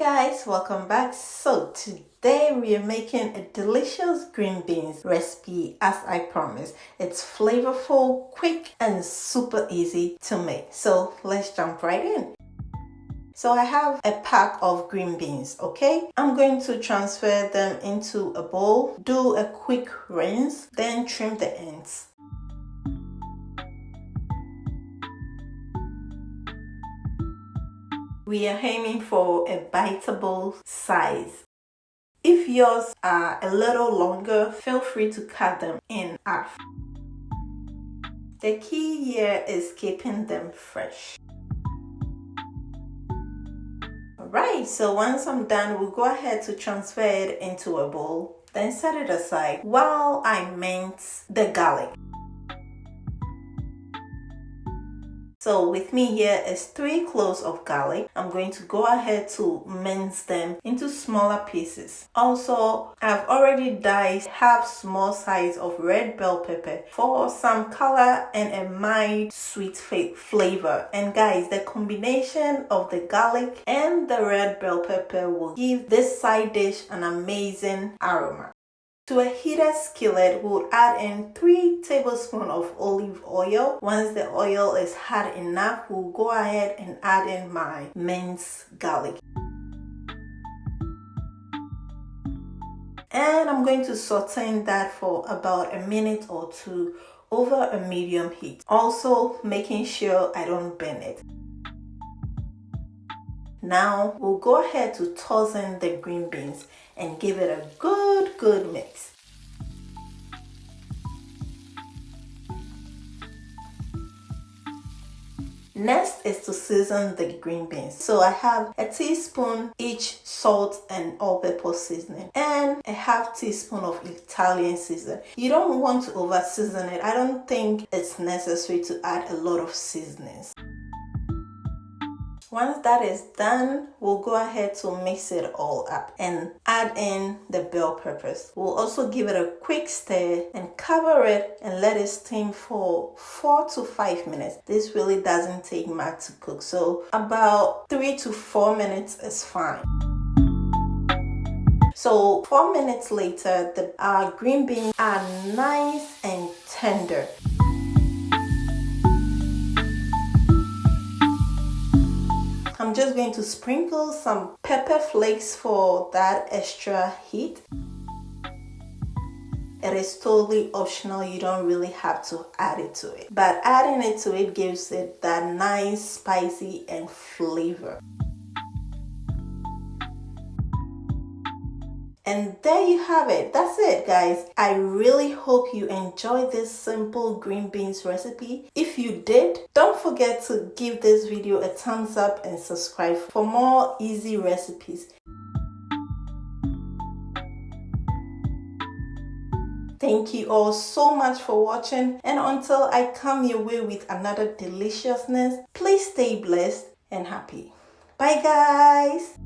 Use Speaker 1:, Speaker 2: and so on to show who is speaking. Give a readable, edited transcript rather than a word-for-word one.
Speaker 1: guys, welcome back. So today we are making a delicious green beans recipe as I promised. It's flavorful, quick and super easy to make. So let's jump right in. So I have a pack of green beans, okay? I'm going to transfer them into a bowl, do a quick rinse, then trim the ends. We are aiming for a biteable size. If yours are a little longer, feel free to cut them in half. The key here is keeping them fresh. Alright, so once I'm done, we'll go ahead to transfer it into a bowl, then set it aside while I mince the garlic. So with me here is 3 cloves of garlic. I'm going to go ahead to mince them into smaller pieces. Also, I've already diced half small size of red bell pepper for some color and a mild sweet flavor. And guys, the combination of the garlic and the red bell pepper will give this side dish an amazing aroma. To a heated skillet, we'll add in 3 tablespoons of olive oil. Once the oil is hot enough, we'll go ahead and add in my minced garlic. And I'm going to saute that for about a minute or two over a medium heat. Also making sure I don't burn it. Now we'll go ahead to toss in the green beans and give it a good mix. Next is to season the green beans. So I have a teaspoon each salt and all-purpose seasoning and a half teaspoon of Italian seasoning. You don't want to over season it. I don't think it's necessary to add a lot of seasonings. Once that is done, we'll go ahead to mix it all up and add in the bell peppers. We'll also give it a quick stir and cover it and let it steam for 4 to 5 minutes. This really doesn't take much to cook, so about 3 to 4 minutes is fine. So 4 minutes later, our green beans are nice and tender. I'm just going to sprinkle some pepper flakes for that extra heat. It is totally optional, you don't really have to add it to it. But adding it to it gives it that nice spicy and flavor. And there you have it. That's it, guys. I really hope you enjoyed this simple green beans recipe. If you did, don't forget to give this video a thumbs up and subscribe for more easy recipes. Thank you all so much for watching, and until I come your way with another deliciousness, please stay blessed and happy. Bye guys!